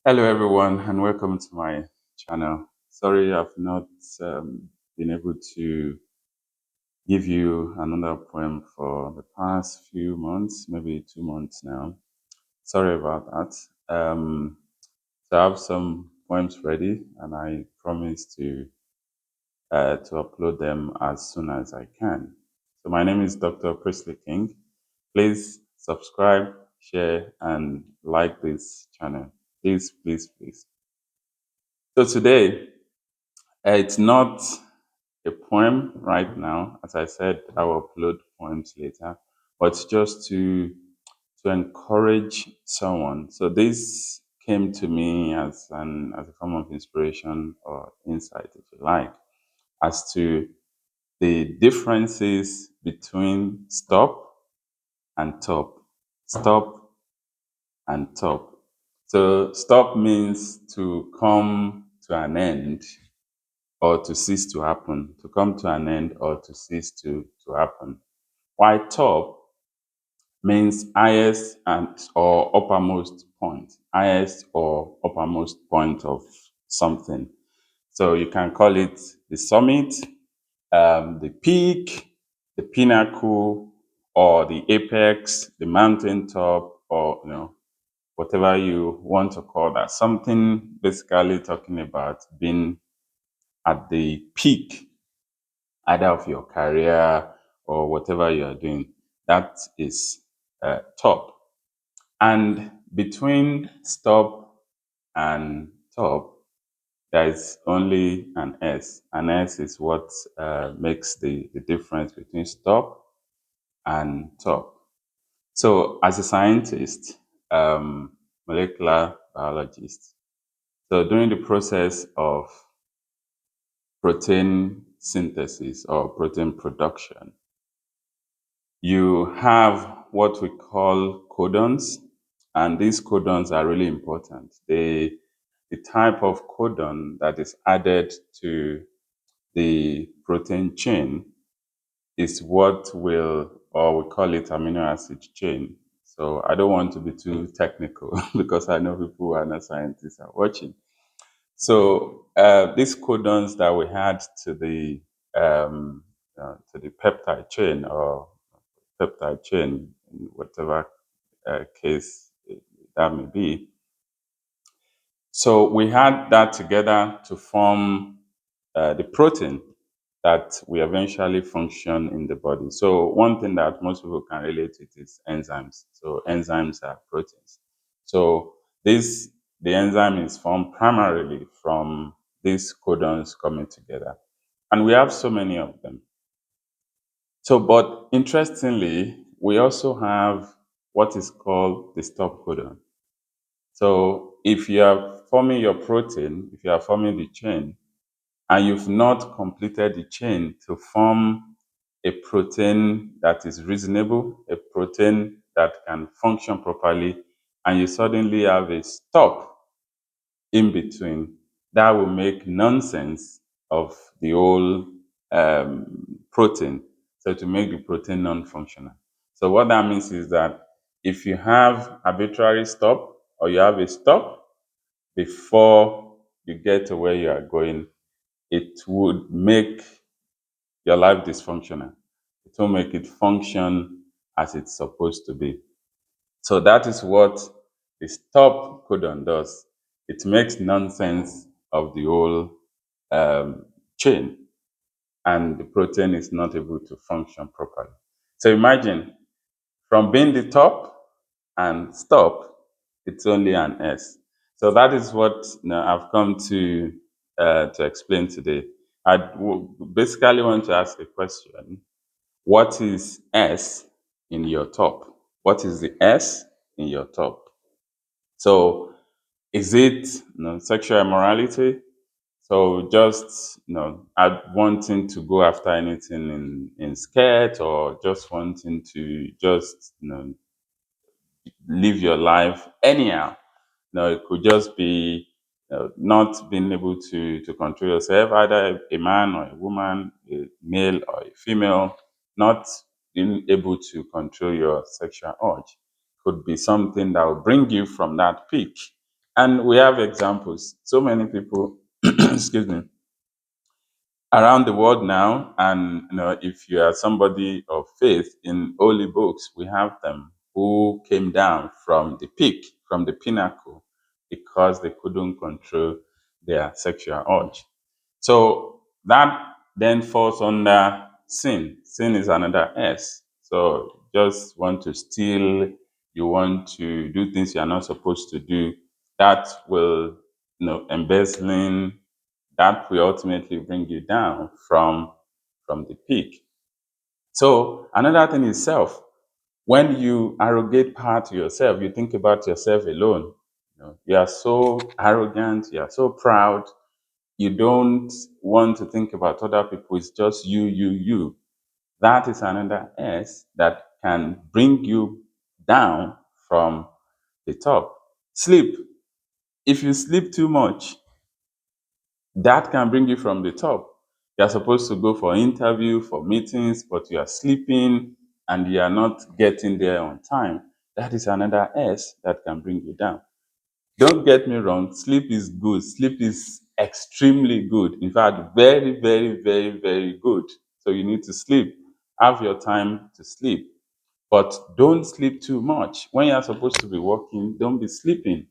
Hello, everyone, and welcome to my channel. Sorry, I've not been able to give you another poem for the past few months, maybe 2 months now. Sorry about that. So I have some poems ready, and I promise to upload them as soon as I can. So my name is Dr. Presley King. Please subscribe, share, and like this channel. Please, please, please. So today, it's not a poem right now. As I said, I will upload poems later, but just to encourage someone. So this came to me as a form of inspiration or insight, if you like, as to the differences between stop and top. Stop and top. So stop means to come to an end or to cease to happen, to come to an end or to cease to happen. While top means highest and or uppermost point, highest or uppermost point of something. So you can call it the summit, the peak, the pinnacle, or the apex, the mountaintop, or whatever you want to call that. Something basically talking about being at the peak either of your career or whatever you are doing. That is top. And between stop and top, there is only an S. An S is what makes the difference between stop and top. So, as a scientist, molecular biologist, so during the process of protein synthesis or protein production, you have what we call codons, and these codons are really important. The type of codon that is added to the protein chain is what will, or we call it amino acid chain. So I don't want to be too technical because I know people who are not scientists are watching. So these codons that we had to the peptide chain or peptide chain, in whatever case that may be. So we had that together to form the protein that we eventually function in the body. So one thing that most people can relate with is enzymes. So enzymes are proteins. So this the enzyme is formed primarily from these codons coming together. And we have so many of them. So, but interestingly, we also have what is called the stop codon. So, if you are forming your protein, if you are forming the chain, and you've not completed the chain to form a protein that is reasonable, a protein that can function properly, and you suddenly have a stop in between, that will make nonsense of the whole protein. So to make the protein non-functional. So what that means is that if you have arbitrary stop or you have a stop before you get to where you are going, it would make your life dysfunctional. It will make it function as it's supposed to be. So that is what the stop codon does. It makes nonsense of the whole um, chain, and the protein is not able to function properly. So imagine from being the top and stop, it's only an S. So that is what I've come to explain today. Basically want to ask a question: what is S in your top? What is the S in your top? So is it sexual immorality? So just wanting to go after anything in skirt, or just wanting to just live your life anyhow. It could just be not being able to control yourself, either a man or a woman, a male or a female, not being able to control your sexual urge. Could be something that will bring you from that peak And we have examples. So many people, excuse me, around the world now. And if you are somebody of faith in holy books, we have them who came down from the peak, from the pinnacle, because they couldn't control their sexual urge. So that then falls under sin. Sin is another S. So just want to steal, you want to do things you are not supposed to do. That will, embezzling, that will ultimately bring you down from the peak. So another thing is self. When you arrogate power to yourself, you think about yourself alone. You are so arrogant, you are so proud, you don't want to think about other people. It's just you, you, you. That is another S that can bring you down from the top. Sleep. If you sleep too much, that can bring you from the top. You're supposed to go for interview, for meetings, but you are sleeping and you are not getting there on time. That is another S that can bring you down. Don't get me wrong, sleep is good. Sleep is extremely good. In fact, very, very, very, very good. So you need to sleep. Have your time to sleep. But don't sleep too much. When you're supposed to be working, don't be sleeping.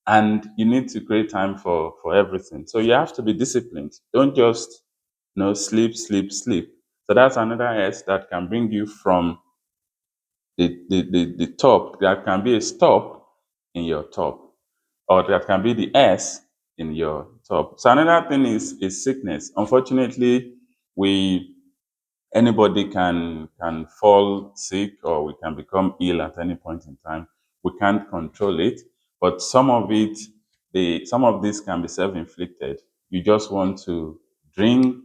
And you need to create time for everything. So you have to be disciplined. Don't just sleep, sleep, sleep. So that's another S that can bring you from the top. That can be a stop in your top, or that can be the S in your top. So another thing is sickness. Unfortunately, we anybody can fall sick, or we can become ill at any point in time. We can't control it, but some of this can be self-inflicted. You just want to drink,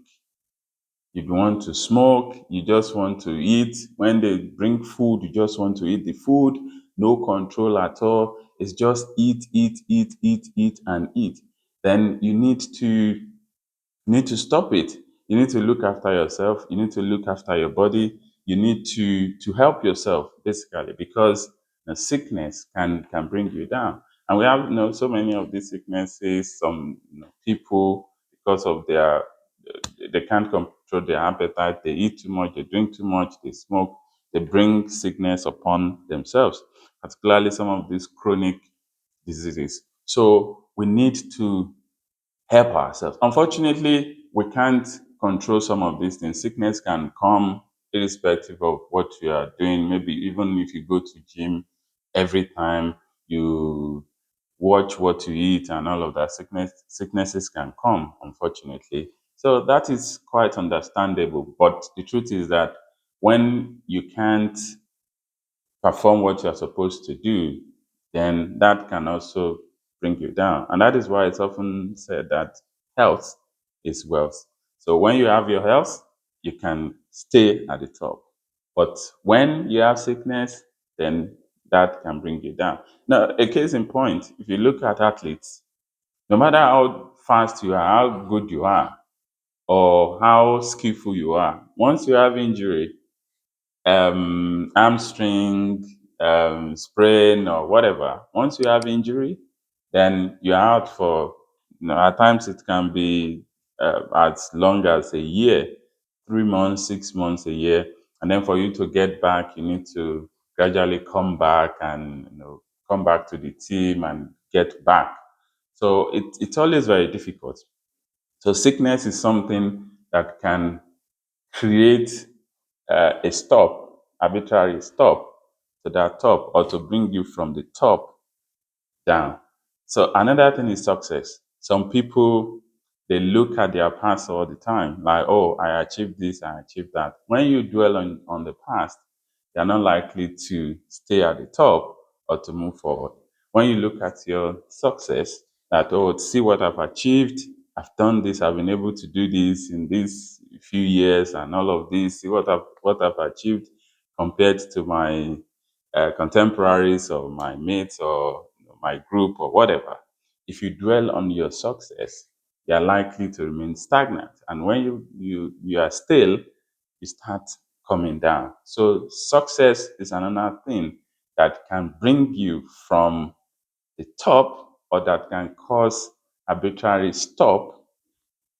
you want to smoke, you just want to eat. When they bring food, you just want to eat the food. No control at all. It's just eat, eat, eat, eat, eat, and eat. Then you need to stop it. You need to look after yourself. You need to look after your body. You need to help yourself basically, because the sickness can bring you down. And we have so many of these sicknesses. Some people, because of they can't control their appetite. They eat too much. They drink too much. They smoke. They bring sickness upon themselves. Particularly some of these chronic diseases. So we need to help ourselves. Unfortunately, we can't control some of these things. Sickness can come irrespective of what you are doing. Maybe even if you go to gym every time, you watch what you eat and all of that, sicknesses can come, unfortunately. So that is quite understandable. But the truth is that when you can't perform what you're supposed to do, then that can also bring you down. And that is why it's often said that health is wealth. So when you have your health, you can stay at the top. But when you have sickness, then that can bring you down. Now, a case in point, if you look at athletes, no matter how fast you are, how good you are, or how skillful you are, once you have injury, hamstring, sprain, or whatever, once you have injury, then you're out for, at times it can be as long as a year, 3 months, 6 months, a year. And then for you to get back, you need to gradually come back and come back to the team and get back. So it's always very difficult. So sickness is something that can create a stop, arbitrary stop to that top, or to bring you from the top down. So another thing is success. Some people, they look at their past all the time, like, oh, I achieved this, I achieved that. When you dwell on the past, you're not likely to stay at the top or to move forward. When you look at your success, that, oh, see what I've achieved, I've done this, I've been able to do this in these few years and all of this, see what I've achieved compared to my contemporaries or my mates or my group or whatever. If you dwell on your success, you are likely to remain stagnant. And when you are still, you start coming down. So success is another thing that can bring you from the top or that can cause arbitrary stop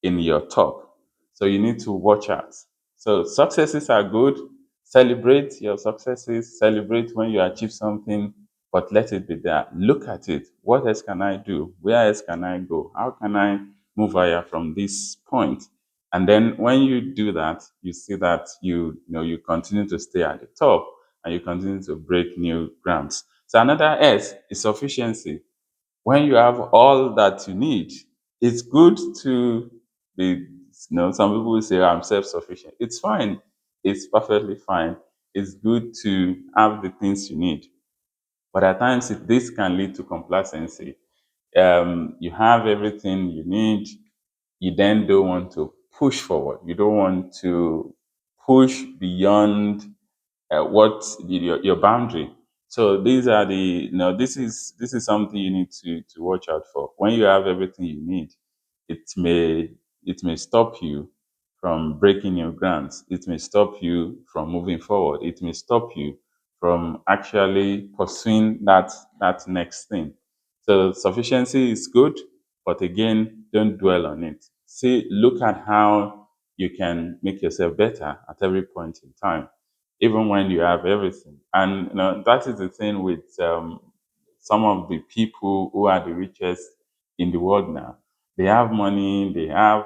in your top. So you need to watch out. So successes are good. Celebrate your successes. Celebrate when you achieve something, but let it be there. Look at it. What else can I do? Where else can I go? How can I move higher from this point? And then when you do that, you see that you continue to stay at the top and you continue to break new grounds. So another S is sufficiency. When you have all that you need, it's good to be, some people will say, I'm self sufficient. It's fine. It's perfectly fine. It's good to have the things you need. But at times, this can lead to complacency. You have everything you need, you then don't want to push forward. You don't want to push beyond your boundary. So these are this is something you need to watch out for. When you have everything you need, it may it may stop you from breaking your grounds. It may stop you from moving forward. It may stop you from actually pursuing that next thing. So sufficiency is good, but again, don't dwell on it. See, look at how you can make yourself better at every point in time, even when you have everything. And that is the thing with some of the people who are the richest in the world now. They have money, they have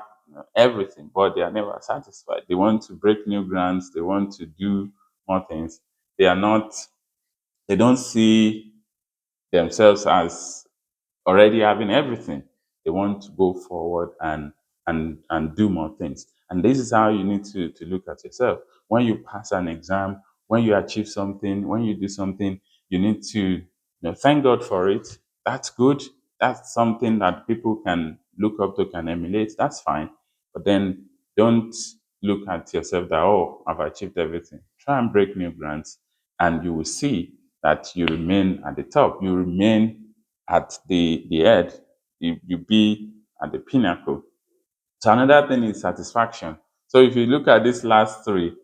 everything, but they are never satisfied. They want to break new grounds, they want to do more things. They are not, they don't see themselves as already having everything. They want to go forward and do more things. And this is how you need to look at yourself. When you pass an exam, when you achieve something, when you do something, you need to thank God for it. That's good. That's something that people can look up to, can emulate. That's fine. But then don't look at yourself that, oh, I've achieved everything. Try and break new grounds, and you will see that you remain at the top. You remain at the head. You be at the pinnacle. So another thing is satisfaction. So if you look at these last three,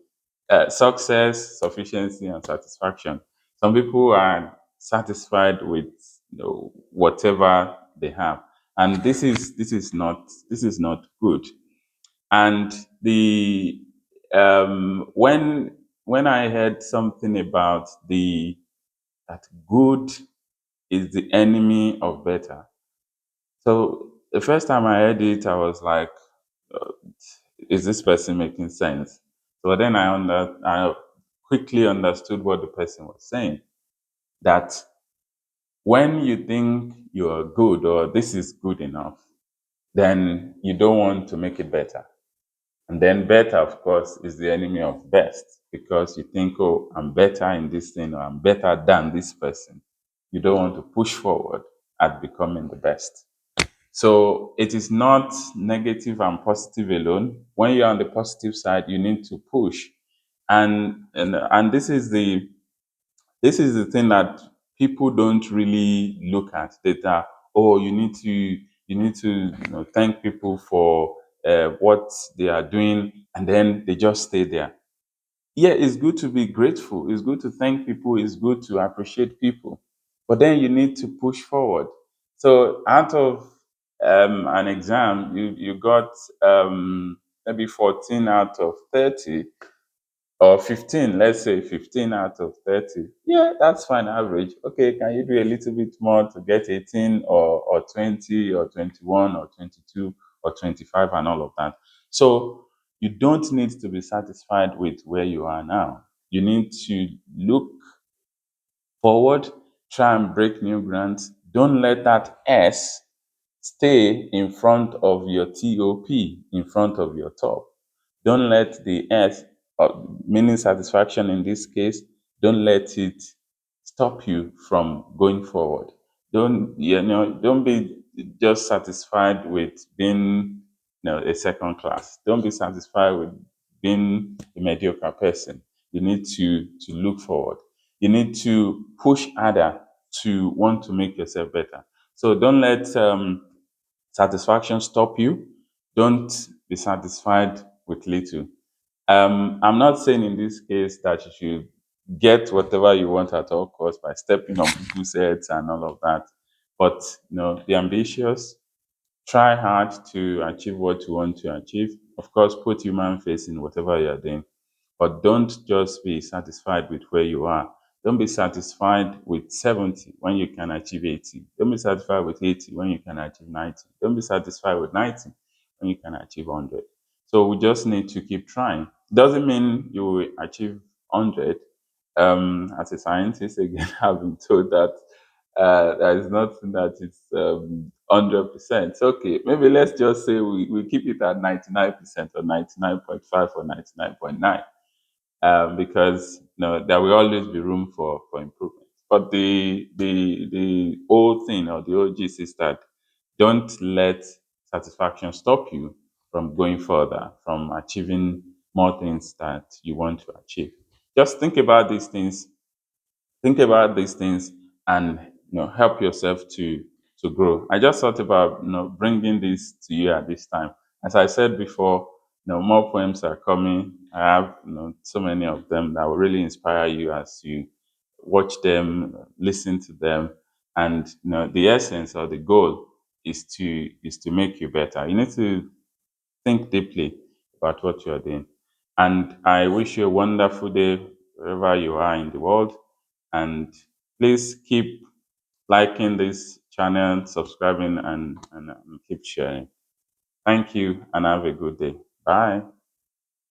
success, sufficiency, and satisfaction, some people are satisfied with whatever they have, and this is not good. And the when I heard something about the that good is the enemy of better. So the first time I heard it, I was like, uh, "Is this person making sense?" So then I quickly understood what the person was saying. That when you think you are good or this is good enough, then you don't want to make it better. And then better, of course, is the enemy of best because you think, oh, I'm better in this thing or I'm better than this person. You don't want to push forward at becoming the best. So it is not negative and positive alone. When you're on the positive side, you need to push. And this is the thing that people don't really look at. That oh, you need to thank people for what they are doing, and then they just stay there. Yeah, it's good to be grateful. It's good to thank people. It's good to appreciate people. But then you need to push forward. So out of an exam, you got maybe 14 out of 30 or 15, let's say 15 out of 30. Yeah, that's fine average. Okay, can you do a little bit more to get 18 or 20 or 21 or 22 or 25 and all of that? So you don't need to be satisfied with where you are now. You need to look forward, try and break new grounds. Don't let that S stay in front of your TOP, in front of your top. Don't let the S, meaning satisfaction in this case, don't let it stop you from going forward. Don't be just satisfied with being a second class. Don't be satisfied with being a mediocre person. You need to look forward. You need to push harder to want to make yourself better. So don't let satisfaction stop you. Don't be satisfied with little. I'm not saying in this case that you should get whatever you want at all costs by stepping on people's heads and all of that. but be ambitious, try hard to achieve what you want to achieve. Of course, put human face in whatever you're doing, but don't just be satisfied with where you are. Don't be satisfied with 70 when you can achieve 80. Don't be satisfied with 80 when you can achieve 90. Don't be satisfied with 90 when you can achieve 100. So we just need to keep trying. Doesn't mean you will achieve 100. As a scientist, again, I've been told that there is nothing that is 100%. Okay, maybe let's just say we keep it at 99% or 99.5 or 99.9, because there will always be room for improvement. But the old thing or the old gist is that don't let satisfaction stop you from going further, from achieving more things that you want to achieve. Just think about these things, and help yourself to grow. I just thought about bringing this to you at this time. As I said before, more poems are coming. I have so many of them that will really inspire you as you watch them, listen to them. And the essence or the goal is to make you better. You need to think deeply about what you are doing. And I wish you a wonderful day wherever you are in the world. And please keep liking this channel, subscribing, and keep sharing. Thank you, and have a good day. Bye.